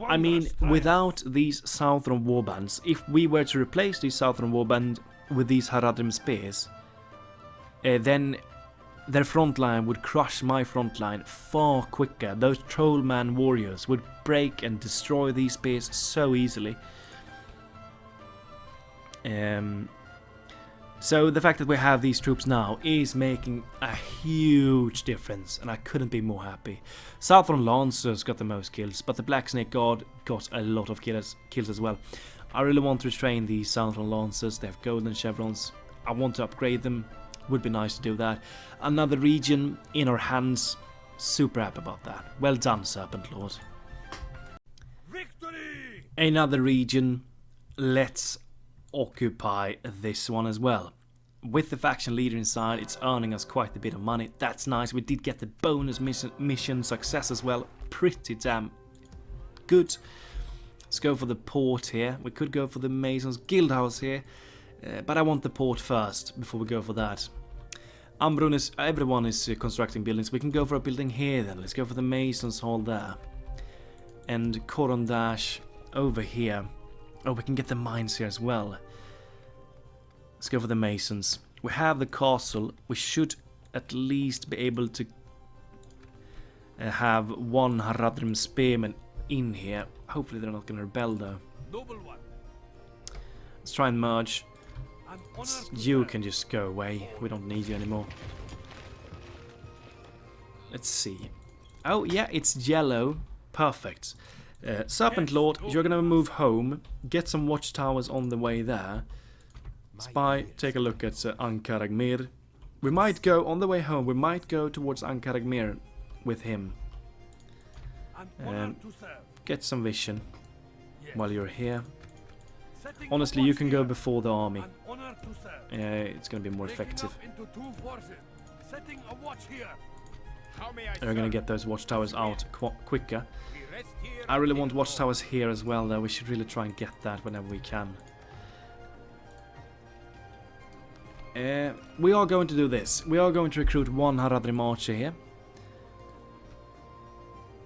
S1: I mean, without these southern warbands, if we were to replace these southern warband with these Haradrim spears, then their front line would crush my front line far quicker. Those trollman warriors would break and destroy these spears so easily. So the fact that we have these troops now is making a huge difference, and I couldn't be more happy. Southern Lancers got the most kills, but the Black Snake Guard got a lot of kills as well. I really want to train these Southern Lancers. They have golden chevrons. I want to upgrade them. Would be nice to do that. Another region in our hands. Super happy about that. Well done, Serpent Lord.
S3: Victory!
S1: Another region. Let's occupy this one as well. With the faction leader inside, it's earning us quite a bit of money. That's nice. We did get the bonus mission success as well. Pretty damn good. Let's go for the port here. We could go for the Masons Guildhouse here, but I want the port first before we go for that. Everyone is constructing buildings. We can go for a building here then. Let's go for the Masons Hall there. And Koron Dash over here. Oh, we can get the mines here as well. Let's go for the Masons. We have the castle. We should at least be able to have one Haradrim spearman in here. Hopefully they're not going to rebel though.
S3: Noble one.
S1: Let's try and merge.
S3: I'm honored to
S1: You
S3: serve.
S1: can just go away. We don't need you anymore. Let's see. Oh yeah, it's yellow. Perfect. Serpent Lord, you're gonna move home. Get some watchtowers on the way there. Spy, take a look at Ankaragmir. We might go, on the way home, we might go towards Ankaragmir with him.
S3: I'm honored to serve.
S1: Get some vision
S3: Yes.
S1: while you're here.
S3: Setting a
S1: Honestly, you
S3: watch
S1: can go
S3: here.
S1: before the army.
S3: I'm honored to serve.
S1: It's gonna be more
S3: Breaking
S1: effective.
S3: up into two forces. Setting a watch here. How may I
S1: They're gonna get those watchtowers out quicker.
S3: We rest here
S1: I really want
S3: in
S1: watchtowers here as well though. We should really try and get that whenever we can. We are going to do this. We are going to recruit one Haradrim archer here.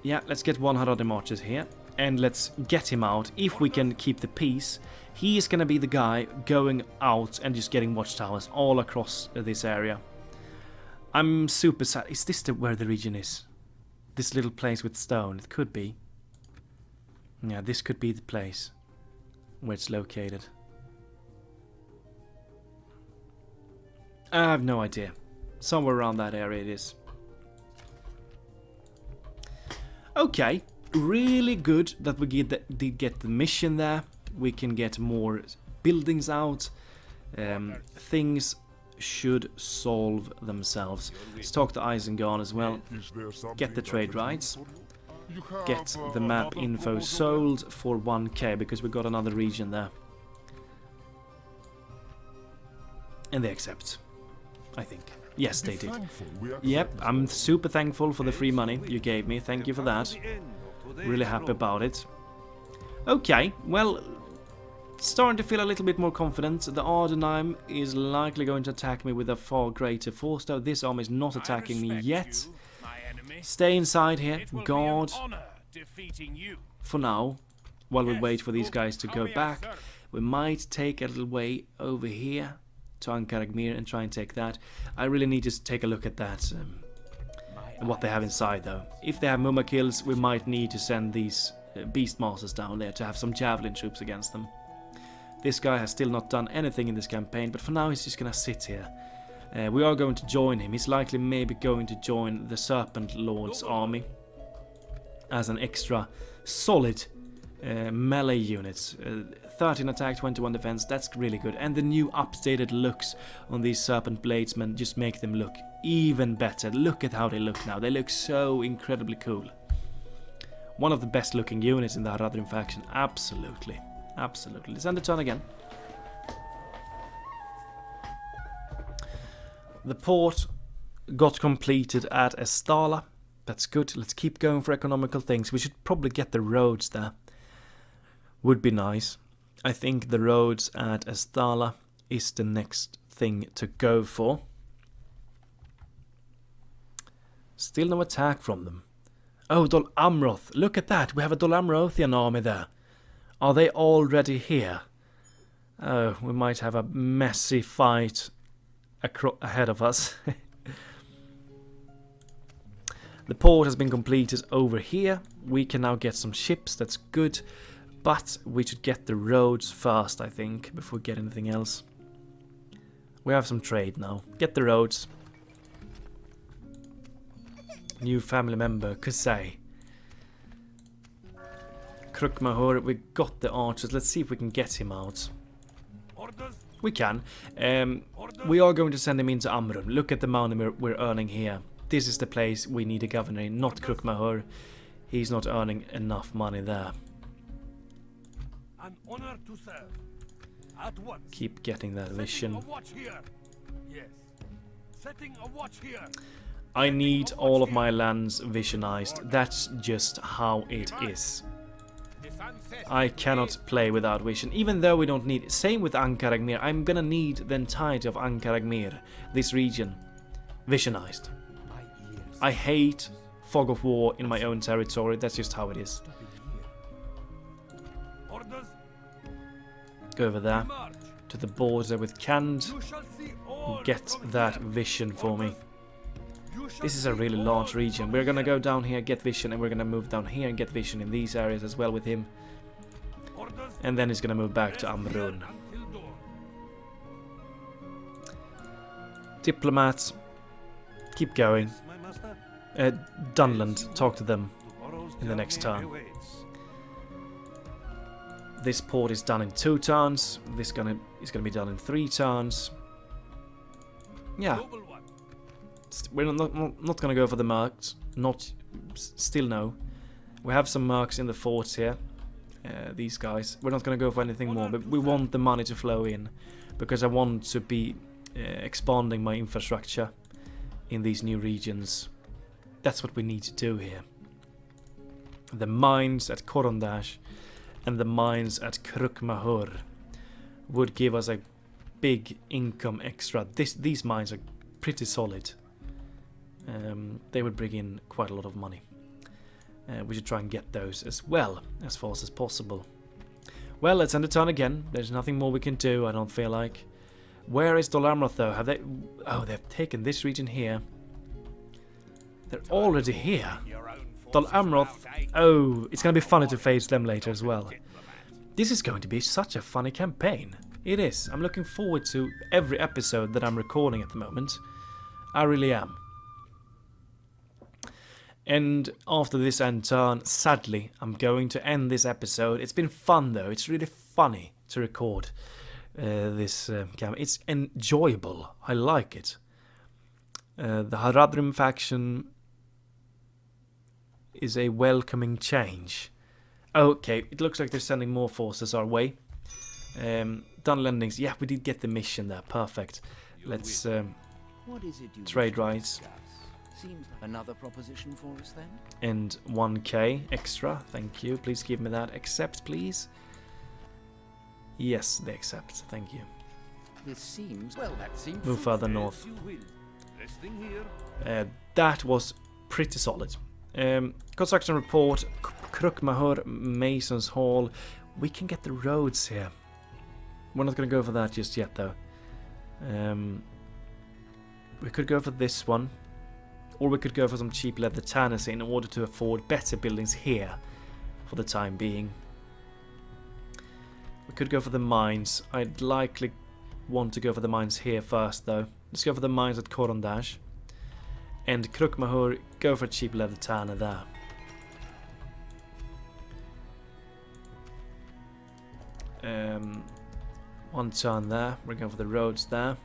S1: Yeah, let's get one Haradrim archer here. And let's get him out. If we can keep the peace, he is going to be the guy going out and just getting watchtowers all across this area. I'm super sad. Is this where the region is? This little place with stone? It could be. Yeah, this could be the place where it's located. I have no idea. Somewhere around that area it is. Okay, really good that we did get the mission there. We can get more buildings out. Things should solve themselves. Let's talk to Isengard as well. Get the trade rights. Get the map info sold for 1k because we got another region there. And they accept, I think. Yes, they did. Yep, I'm super thankful for the free money you gave me. Thank you for that. Really happy about it. Okay, well, starting to feel a little bit more confident. The Ar-Adûnâi is likely going to attack me with a far greater force, though this army is not attacking me yet. Stay inside here, guard for now, while we wait for these guys to go back. We might take a little way over here to Ankaragmir and try and take that. I really need to take a look at that and what they have inside though. If they have Mumma kills, we might need to send these Beastmasters down there to have some javelin troops against them. This guy has still not done anything in this campaign, but for now he's just gonna sit here. We are going to join him. He's likely maybe going to join the Serpent Lord's army as an extra solid melee unit. 13 attack, 21 defense, that's really good. And the new updated looks on these Serpent Bladesmen just make them look even better. Look at how they look now. They look so incredibly cool. One of the best looking units in the Haradrim faction. Absolutely. Absolutely. Let's end the turn again. The port got completed at Estala. That's good. Let's keep going for economical things. We should probably get the roads there. Would be nice. I think the roads at Estala is the next thing to go for. Still no attack from them. Oh, Dol Amroth. Look at that. We have a Dol Amrothian army there. Are they already here? Oh, we might have a messy fight ahead of us. The port has been completed over here. We can now get some ships, that's good. But we should get the roads first, I think, before we get anything else. We have some trade now. Get the roads. New family member, Kusai. Krukmahur, we got the archers. Let's see if we can get him out. We can. We are going to send him into Amrun. Look at the money we're earning here. This is the place we need a governor in, not Krukmahur. He's not earning enough money there.
S3: An honor to serve. At once.
S1: Keep getting that vision.
S3: Setting a watch here. Yes. Setting a watch here.
S1: I need all of my lands visionized. That's just how it is. I cannot play without vision, even though we don't need it. Same with Ankaragmir. I'm gonna need the entirety of Ankaragmir, this region, visionized. I hate fog of war in my own territory. That's just how it is. Go over there to the border with Kand. Get that vision for me. This is a really large region. We're gonna go down here, get vision, and we're gonna move down here and get vision in these areas as well with him. And then he's gonna move back to Amrun. Diplomats, keep going. Dunland, talk to them in the next turn. This port is done in 2 turns. This is gonna be done in 3 turns. Yeah. We're not gonna go for the mercs. Still no. We have some mercs in the forts here. These guys. We're not gonna go for anything more, but we want the money to flow in because I want to be expanding my infrastructure in these new regions. That's what we need to do here. The mines at Koron and the mines at Krukmahur would give us a big income extra. These mines are pretty solid. They would bring in quite a lot of money. We should try and get those as well, as fast as possible. Well, let's end the turn again. There's nothing more we can do, I don't feel like. Where is Dol Amroth, though? Have they... Oh, they've taken this region here. They're already here. Dol Amroth... Oh, it's going to be funny to face them later as well. This is going to be such a funny campaign. It is. I'm looking forward to every episode that I'm recording at the moment. I really am. And after this end turn, sadly, I'm going to end this episode. It's been fun though. It's really funny to record this campaign. It's enjoyable. I like it. The Haradrim faction is a welcoming change. Okay, it looks like they're sending more forces our way. Done lendings. Yeah, we did get the mission there. Perfect. Let's trade rights.
S2: Seems another proposition for us then.
S1: And 1k extra. Thank you. Please give me that. Accept, please. Yes, they accept. Thank you.
S2: This seems well. That seems.
S1: Move further north. That was pretty solid. Construction report. Krukmahur, Mason's Hall. We can get the roads here. We're not going to go for that just yet, though. We could go for this one. Or we could go for some cheap leather tanners in order to afford better buildings here for the time being. We could go for the mines. I'd likely want to go for the mines here first, though. Let's go for the mines at Koron. And Krukmahur, go for cheap leather tanner there. One turn there. We're going for the roads there.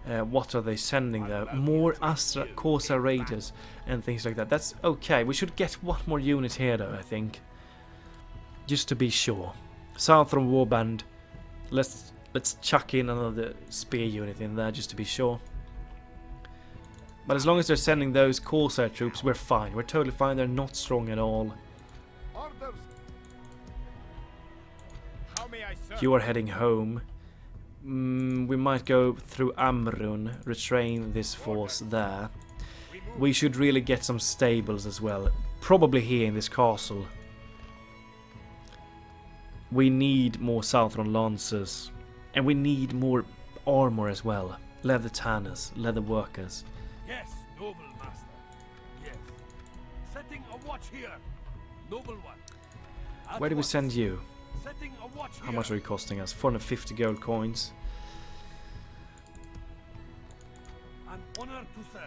S1: What are they sending though? More Astra Corsa Raiders and things like that. That's okay. We should get one more unit here though, I think. Just to be sure. Southern Warband. Let's chuck in another spear unit in there just to be sure. But as long as they're sending those Corsair troops, we're fine. We're totally fine. They're not strong at all. You are heading home. We might go through Amrun, retrain this force there. We should really get some stables as well. Probably here in this castle. We need more Southron Lancers. And we need more armor as well. Leather tanners, leather workers.
S3: Yes, noble master. Yes. watch here. Noble one.
S1: Where do we send you?
S3: Setting a watch
S1: How much are you costing us? 450 gold coins.
S3: An honor to serve.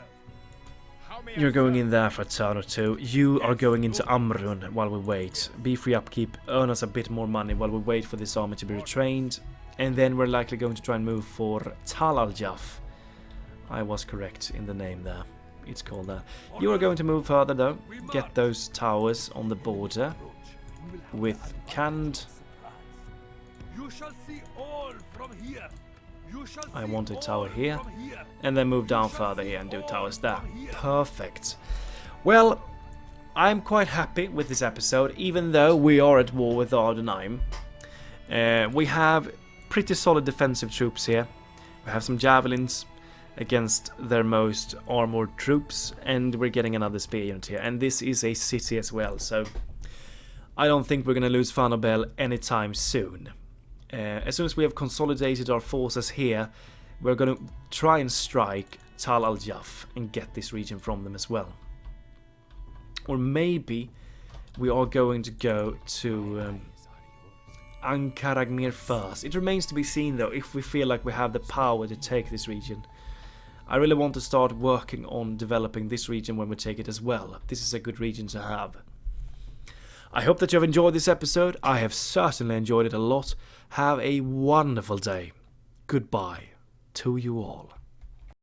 S3: How may I
S1: You're going
S3: serve?
S1: in there for a turn or two. You are going into Amrun while we wait. Be free upkeep, earn us a bit more money while we wait for this army to be retrained. And then we're likely going to try and move for Tal al-Jaf. I was correct in the name there. It's called that. You are going to move further though. Get those towers on the border with canned.
S3: You shall see all from here. You shall
S1: I
S3: see
S1: want a tower
S3: all
S1: here.
S3: from here.
S1: And then move down further here and do towers there. Perfect. Well, I'm quite happy with this episode, even though we are at war with Ar-Adûnâi. We have pretty solid defensive troops here. We have some javelins against their most armored troops, and we're getting another spear unit here. And this is a city as well, so I don't think we're going to lose Fanobel anytime soon. As soon as we have consolidated our forces here, we're going to try and strike Tal al-Jaf and get this region from them as well. Or maybe we are going to go to Ankaragmir first. It remains to be seen though if we feel like we have the power to take this region. I really want to start working on developing this region when we take it as well. This is a good region to have. I hope that you have enjoyed this episode. I have certainly enjoyed it a lot. Have a wonderful day. Goodbye to you all.